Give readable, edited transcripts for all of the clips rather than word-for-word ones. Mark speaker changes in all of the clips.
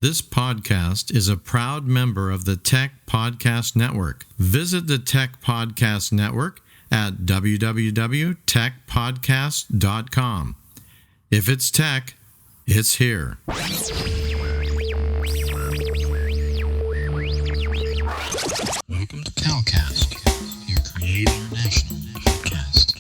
Speaker 1: This podcast is a proud member of the Tech Podcast Network. Visit the Tech Podcast Network at www.techpodcast.com. If it's tech, it's here. Welcome to Calcast, your Create International podcast.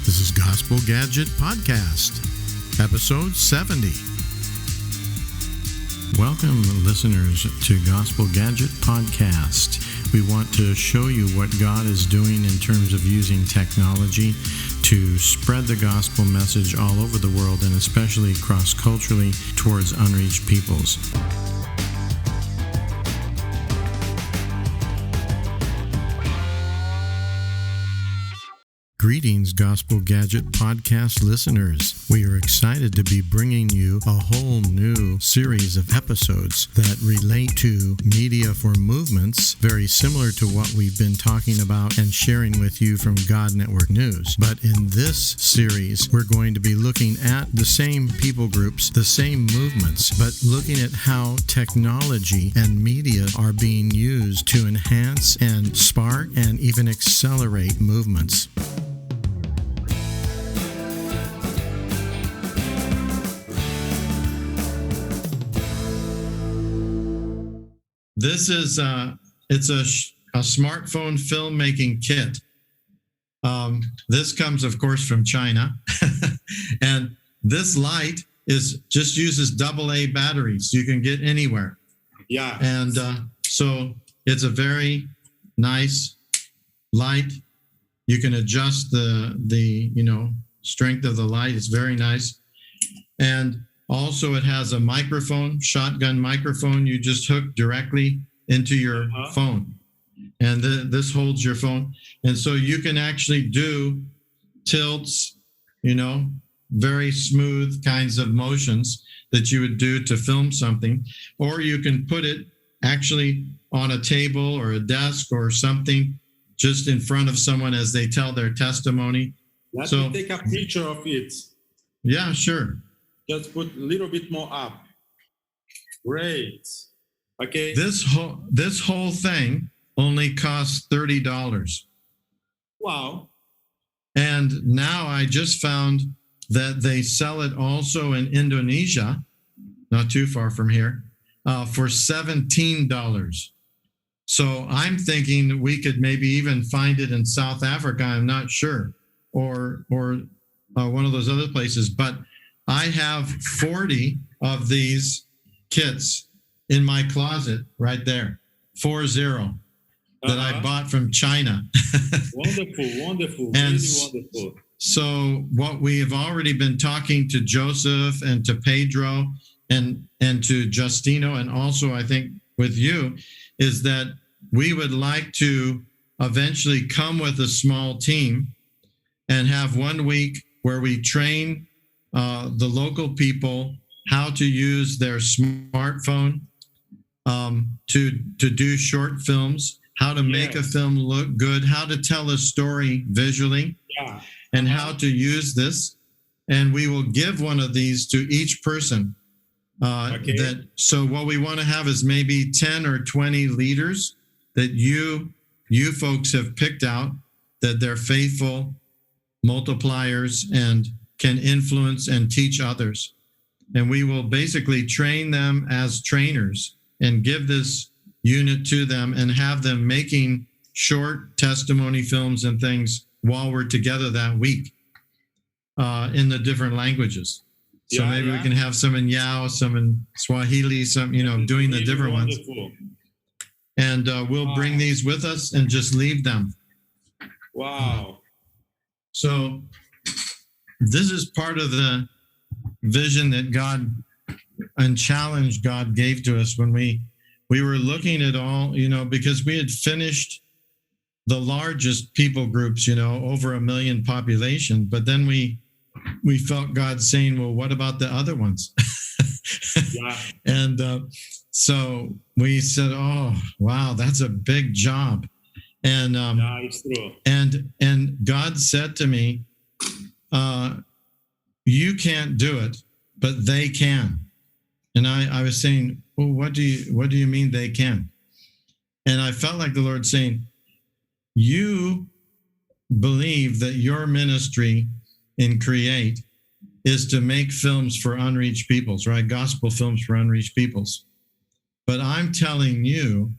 Speaker 1: This is Gospel Gadget Podcast, episode 70. Welcome, listeners, to Gospel Gadget Podcast. We want to show you what God is doing in terms of using technology to spread the gospel message all over the world and especially cross-culturally towards unreached peoples. Greetings, Gospel Gadget Podcast listeners. We are excited to be bringing you a whole new series of episodes that relate to media for movements, very similar to what we've been talking about and sharing with you from God Network News. But in this series, we're going to be looking at the same people groups, the same movements, but looking at how technology and media are being used to enhance and spark and even accelerate movements. This is it's a smartphone filmmaking kit. This comes, of course, from China, and this light just uses AA batteries. You can get anywhere.
Speaker 2: Yeah,
Speaker 1: and so it's a very nice light. You can adjust the strength of the light. It's very nice, and also, it has a microphone, shotgun microphone. You just hook directly into your phone. And this holds your phone. And so you can actually do tilts, very smooth kinds of motions that you would do to film something. Or you can put it actually on a table or a desk or something just in front of someone as they tell their testimony.
Speaker 2: Let me take a picture of it.
Speaker 1: Yeah, sure.
Speaker 2: Just put a little bit more up. Great. Okay.
Speaker 1: This whole thing only costs $30.
Speaker 2: Wow.
Speaker 1: And now I just found that they sell it also in Indonesia, not too far from here, for $17. So I'm thinking we could maybe even find it in South Africa. I'm not sure, or one of those other places, but I have 40 of these kits in my closet right there, 40, that I bought from China.
Speaker 2: Wonderful,
Speaker 1: and
Speaker 2: really wonderful.
Speaker 1: So what we have already been talking to Joseph and to Pedro and to Justino, and also I think with you, is that we would like to eventually come with a small team and have 1 week where we train the local people how to use their smartphone to do short films, how to make a film look good, how to tell a story visually, and how to use this. And we will give one of these to each person. So what we want to have is maybe 10 or 20 leaders that you folks have picked out, that they're faithful multipliers and can influence and teach others. And we will basically train them as trainers and give this unit to them and have them making short testimony films and things while we're together that week in the different languages. So maybe we can have some in Yao, some in Swahili, some, doing the different ones. And we'll bring these with us and just leave them.
Speaker 2: Wow.
Speaker 1: So this is part of the vision that God and challenge God gave to us when we were looking at all, because we had finished the largest people groups, over 1 million population. But then we felt God saying, well, what about the other ones?
Speaker 2: Yeah.
Speaker 1: And so we said, oh, wow, that's a big job. And
Speaker 2: Yeah, it's true.
Speaker 1: and God said to me, you can't do it, but they can. And I was saying, well, what do you mean they can? And I felt like the Lord saying, you believe that your ministry in Create is to make films for unreached peoples, right? Gospel films for unreached peoples. But I'm telling you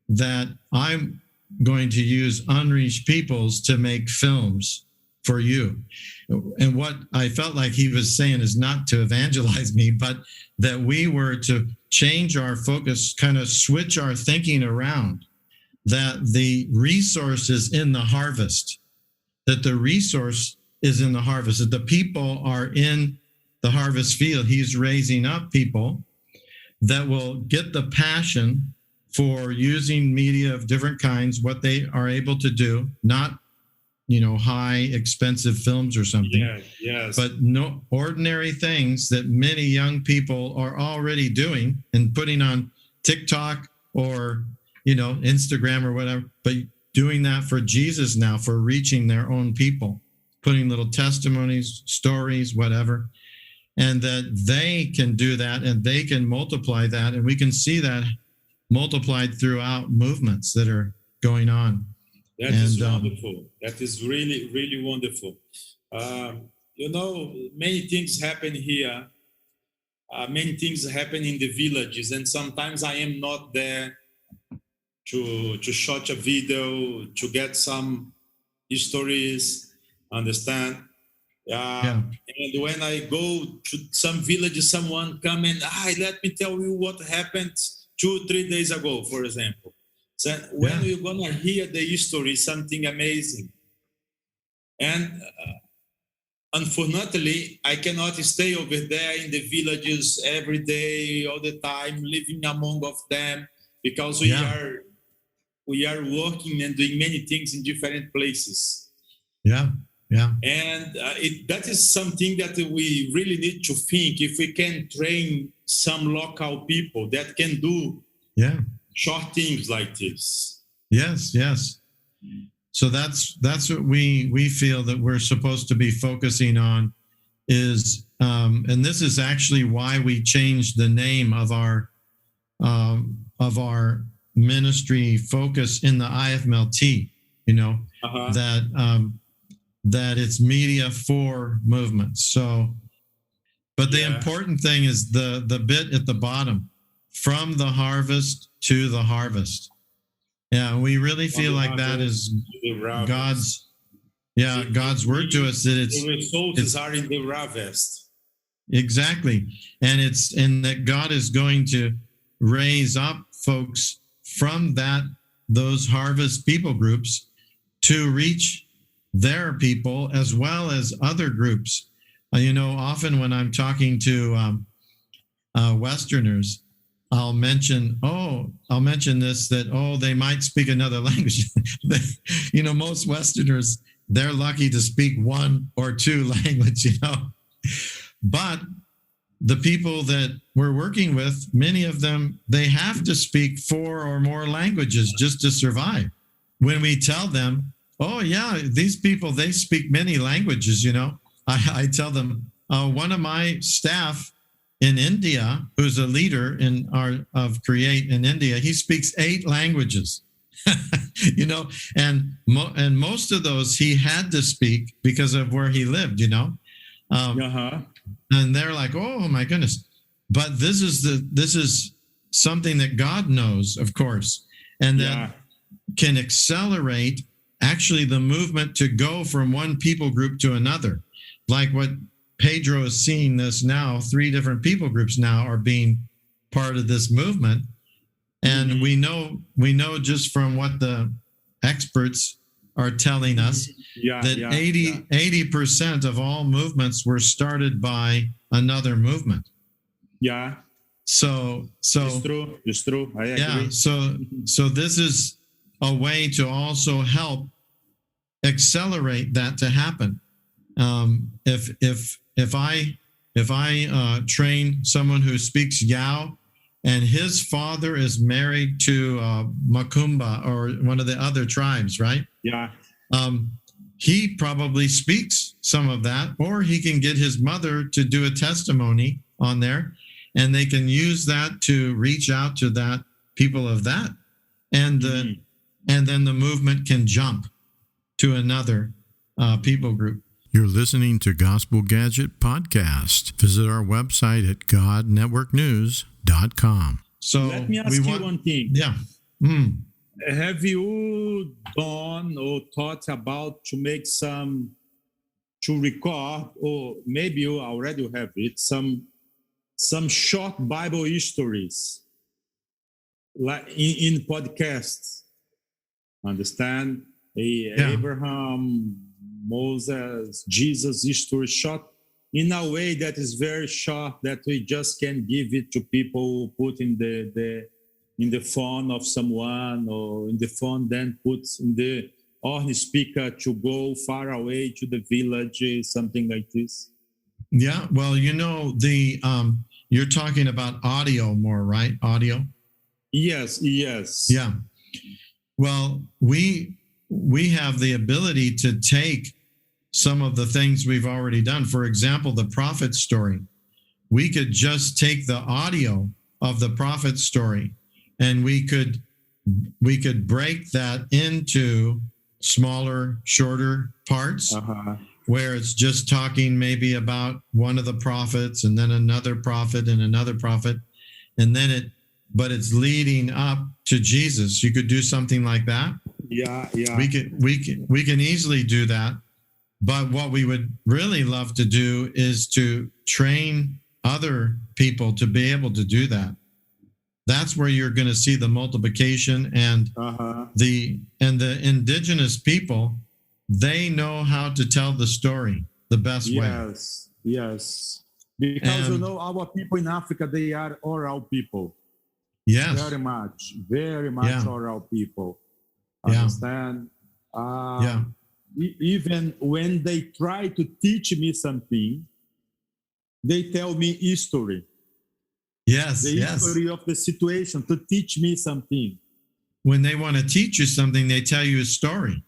Speaker 1: that I'm going to use unreached peoples to make films for you. And what I felt like he was saying is not to evangelize me, but that we were to change our focus, kind of switch our thinking around, that the resource is in the harvest, that the resource is in the harvest, that the people are in the harvest field. He's raising up people that will get the passion for using media of different kinds, what they are able to do, not high expensive films or something.
Speaker 2: Yeah, yes.
Speaker 1: But no ordinary things that many young people are already doing and putting on TikTok or Instagram or whatever, but doing that for Jesus now, for reaching their own people, putting little testimonies, stories, whatever, and that they can do that and they can multiply that, and we can see that multiplied throughout movements that are going on.
Speaker 2: That is wonderful. That is really, really wonderful. Many things happen here. Many things happen in the villages, and sometimes I am not there to shoot a video, to get some stories, understand? And when I go to some village, someone come and, let me tell you what happened 2-3 days ago, for example. So when you're going to hear the story, something amazing. And unfortunately, I cannot stay over there in the villages every day, all the time, living among of them, because we are working and doing many things in different places.
Speaker 1: Yeah.
Speaker 2: And that is something that we really need to think, if we can train some local people that can do short things like this.
Speaker 1: Yes. So that's what we feel that we're supposed to be focusing on is, and this is actually why we changed the name of our ministry focus in the IFMLT. That it's media for movements. So, but the important thing is the bit at the bottom, from the harvest to the harvest. Yeah, we really feel like that is God's word to us, that
Speaker 2: the results are in the harvest.
Speaker 1: Exactly. And that God is going to raise up folks from those harvest people groups to reach their people as well as other groups. Often when I'm talking to Westerners, I'll mention this, that, they might speak another language. Most Westerners, they're lucky to speak 1 or 2 languages, But the people that we're working with, many of them, they have to speak 4 or more languages just to survive. When we tell them, these people, they speak many languages, I tell them, one of my staff in India, who's a leader of Create in India, he speaks 8 languages, and most of those he had to speak because of where he lived, and they're like, oh my goodness. But this is something that God knows, of course, and that can accelerate actually the movement to go from one people group to another. Like what Pedro is seeing this now, 3 different people groups now are being part of this movement. And we know just from what the experts are telling us that 80% of all movements were started by another movement. So
Speaker 2: it's true. I agree.
Speaker 1: So this is a way to also help accelerate that to happen. If I train someone who speaks Yao, and his father is married to Macumba or one of the other tribes, right?
Speaker 2: Yeah.
Speaker 1: He probably speaks some of that, or he can get his mother to do a testimony on there, and they can use that to reach out to that people of that, and then the movement can jump to another people group.
Speaker 3: You're listening to Gospel Gadget Podcast. Visit our website at godnetworknews.com.
Speaker 1: So
Speaker 2: let me ask you one thing.
Speaker 1: Yeah.
Speaker 2: Have you done or thought about to make to record, or maybe you already have it, some short Bible histories, like in podcasts? Understand? Abraham, Moses, Jesus history short in a way that is very short, that we just can give it to people, put in the phone of someone, or in the phone, then put in the horn speaker to go far away to the village, something like this.
Speaker 1: Yeah, well, you're talking about audio more, right? Audio?
Speaker 2: Yes.
Speaker 1: Yeah. Well, we have the ability to take some of the things we've already done. For example, the prophet story. We could just take the audio of the prophet story, and we could break that into smaller, shorter parts, where it's just talking maybe about one of the prophets, and then another prophet and another prophet, and then but it's leading up to Jesus. You could do something like that.
Speaker 2: Yeah.
Speaker 1: We can easily do that. But what we would really love to do is to train other people to be able to do that. That's where you're going to see the multiplication, and the indigenous people, they know how to tell the story the best way.
Speaker 2: Yes. Because our people in Africa, they are oral people.
Speaker 1: Yes.
Speaker 2: Very much oral people. Understand? Even when they try to teach me something, they tell me history.
Speaker 1: Yes.
Speaker 2: The history of the situation to teach me something.
Speaker 1: When they want to teach you something, they tell you a story.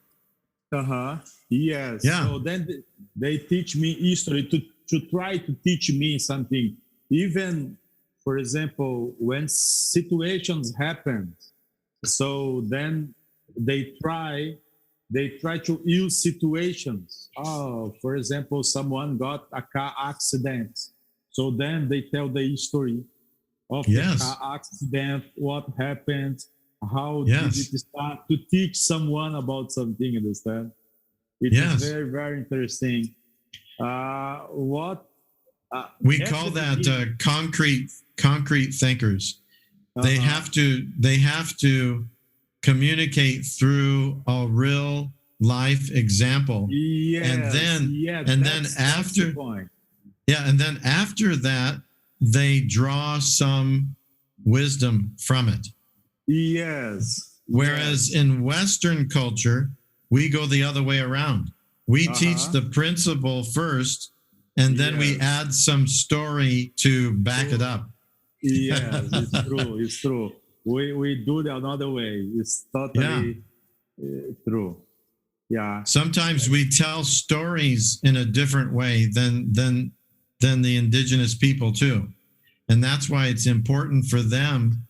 Speaker 2: Yes.
Speaker 1: Yeah.
Speaker 2: So then they teach me history to try to teach me something. Even, for example, when situations happen, so then they try to use situations. For example, someone got a car accident. So then they tell the history of the car accident, what happened, how did it start, to teach someone about something, understand? It is very, very interesting.
Speaker 1: We call that concrete thinkers. They have to communicate through a real life example. And then after that, they draw some wisdom from it.
Speaker 2: Yes.
Speaker 1: Whereas in Western culture, we go the other way around. We teach the principle first, and then we add some story to back it up.
Speaker 2: Yes, it's true. We do it another way. It's totally true. Yeah.
Speaker 1: Sometimes we tell stories in a different way than the indigenous people too. And that's why it's important for them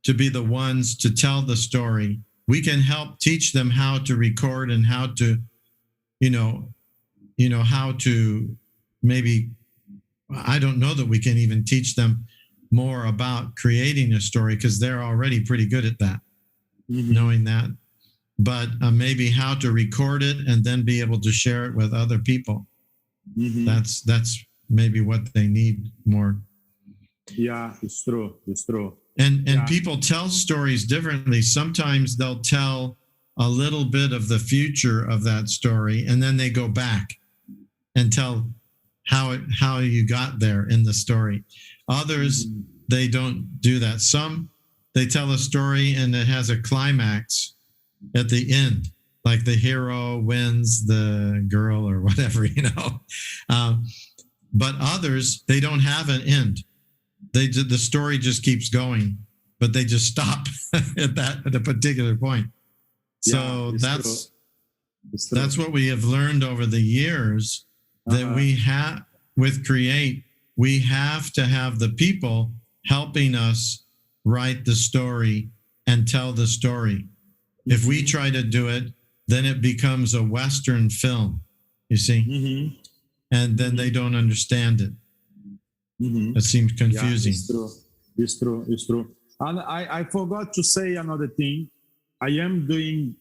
Speaker 1: to be the ones to tell the story. We can help teach them how to record and how to, how to maybe, I don't know that we can even teach them more about creating a story, because they're already pretty good at that, knowing that. But maybe how to record it and then be able to share it with other people. That's maybe what they need more.
Speaker 2: Yeah, it's true.
Speaker 1: And people tell stories differently. Sometimes they'll tell a little bit of the future of that story, and then they go back and tell how you got there in the story. Others, they don't do that. Some, they tell a story and it has a climax, at the end, like the hero wins the girl or whatever, but others, they don't have an end. The story just keeps going, but they just stop at a particular point. So that's what we have learned over the years, that we have with Create, we have to have the people helping us write the story and tell the story. If we try to do it, then it becomes a Western film, you see? And then they don't understand it. It seems confusing.
Speaker 2: Yeah, it's true. And I forgot to say another thing. I am doing,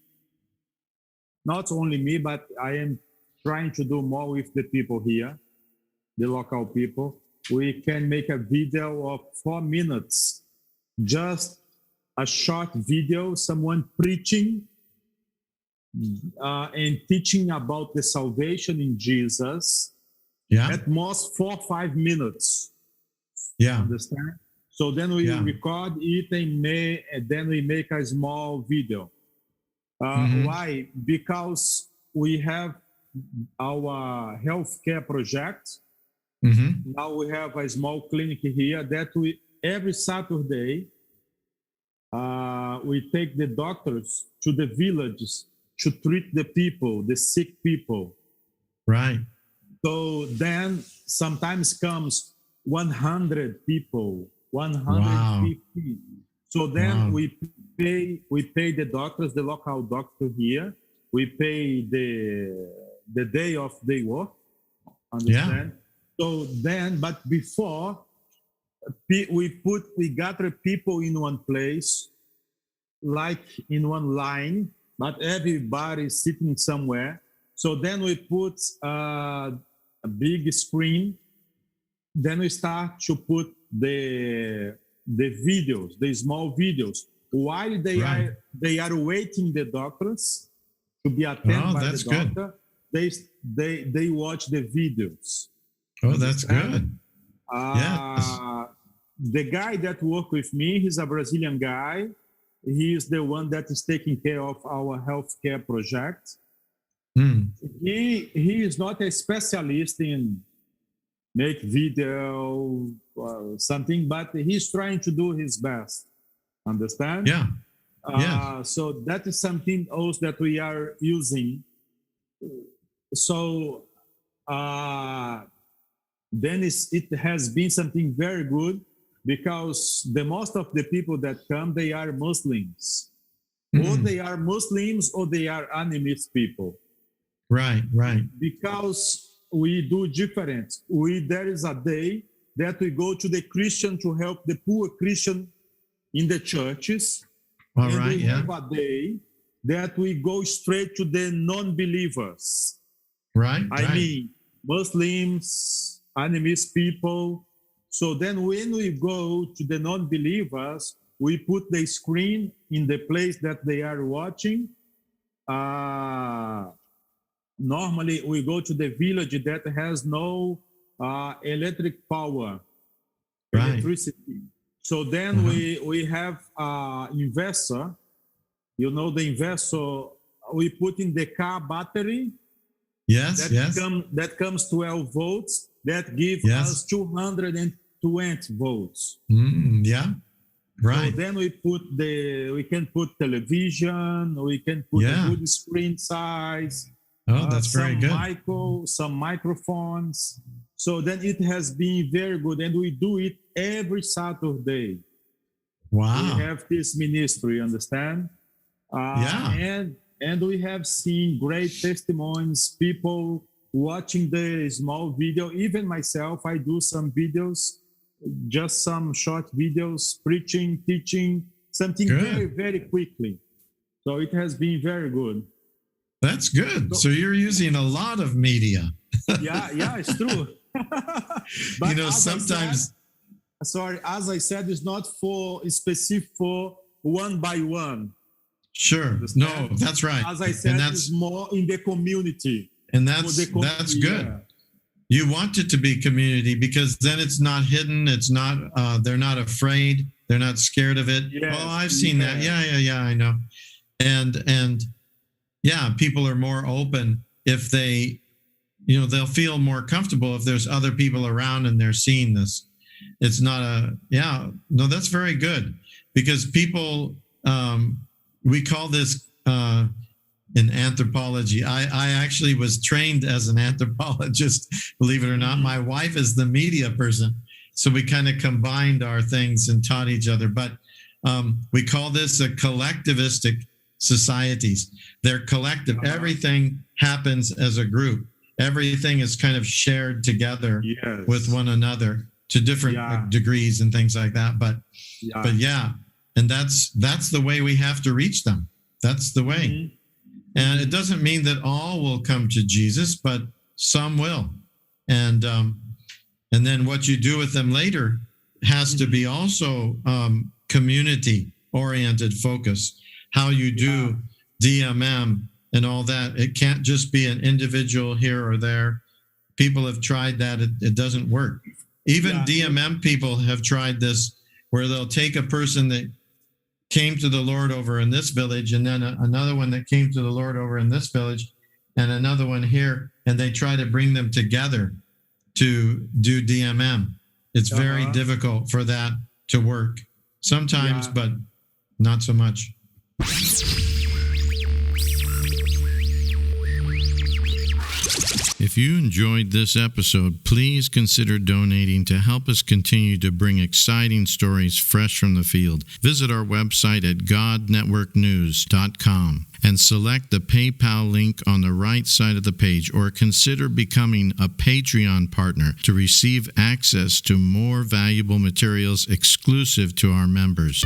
Speaker 2: not only me, but I am trying to do more with the people here, the local people. We can make a video of 4 minutes, just a short video, someone preaching and teaching about the salvation in Jesus.
Speaker 1: Yeah.
Speaker 2: At most 4 or 5 minutes.
Speaker 1: Yeah.
Speaker 2: Understand? So then we record it and then we make a small video. Why? Because we have our healthcare project. Now we have a small clinic here that we every Saturday we take the doctors to the villages to treat the people, the sick people.
Speaker 1: Right.
Speaker 2: So then sometimes comes 100 people, 150. Wow. So then we pay the doctors, the local doctor here. We pay the day of their work. Understand? Yeah. So then, but before we gather people in one place, like in one line, but everybody sitting somewhere. So then we put a big screen. Then we start to put the videos, the small videos, while they are waiting the doctors to be attended by the doctor. Good. They watch the videos.
Speaker 1: Oh, that's good.
Speaker 2: Yes. The guy that worked with me, he's a Brazilian guy. He is the one that is taking care of our healthcare project. He is not a specialist in make video or something, but he's trying to do his best. Understand?
Speaker 1: Yeah.
Speaker 2: So that is something else that we are using. So then it has been something very good, because the most of the people that come, they are Muslims. Or they are Muslims or they are animist people.
Speaker 1: Right.
Speaker 2: Because we do different. There is a day that we go to the Christian to help the poor Christian in the churches.
Speaker 1: We
Speaker 2: have a day that we go straight to the non-believers.
Speaker 1: Right.
Speaker 2: I mean, Muslims, animist people. So then when we go to the non-believers, we put the screen in the place that they are watching. Normally, we go to the village that has no electric power, electricity. So then we have investor. You know the investor. We put in the car battery.
Speaker 1: Yes.
Speaker 2: That comes 12 volts. That gives us 220 volts.
Speaker 1: Yeah. Right.
Speaker 2: So then we can put television. We can put a good screen size.
Speaker 1: Oh, that's very good.
Speaker 2: Some microphones. So then it has been very good. And we do it every Saturday.
Speaker 1: Wow.
Speaker 2: We have this ministry, understand? And we have seen great testimonies, people watching the small video. Even myself, I do some videos, just some short videos, preaching, teaching, something very, very quickly. So it has been very good.
Speaker 1: That's good. So you're using a lot of media.
Speaker 2: Yeah, it's true. But
Speaker 1: sometimes.
Speaker 2: As I said, it's not specific for one by one.
Speaker 1: Sure. No, that's right.
Speaker 2: As I said, it's more in the community.
Speaker 1: And that's good. Yeah. You want it to be community, because then it's not hidden. It's not, they're not afraid. They're not scared of it. Yes, I've seen that. Yeah, I know. and yeah, people are more open if they, they'll feel more comfortable if there's other people around and they're seeing this. It's not no, that's very good, because people, we call this in anthropology. I actually was trained as an anthropologist, believe it or not. My wife is the media person. So we kind of combined our things and taught each other. But we call this a collectivistic societies. They're collective. Everything happens as a group. Everything is kind of shared together with one another to different degrees and things like that. But and that's the way we have to reach them. That's the way. Mm-hmm. And it doesn't mean that all will come to Jesus, but some will. And then what you do with them later has to be also community-oriented focus. How you do DMM and all that. It can't just be an individual here or there. People have tried that. It doesn't work. Even DMM people have tried this, where they'll take a person that came to the Lord over in this village, and then another one that came to the Lord over in this village, and another one here, and they try to bring them together to do DMM. It's very difficult for that to work sometimes, but not so much.
Speaker 3: If you enjoyed this episode, please consider donating to help us continue to bring exciting stories fresh from the field. Visit our website at godnetworknews.com and select the PayPal link on the right side of the page, or consider becoming a Patreon partner to receive access to more valuable materials exclusive to our members.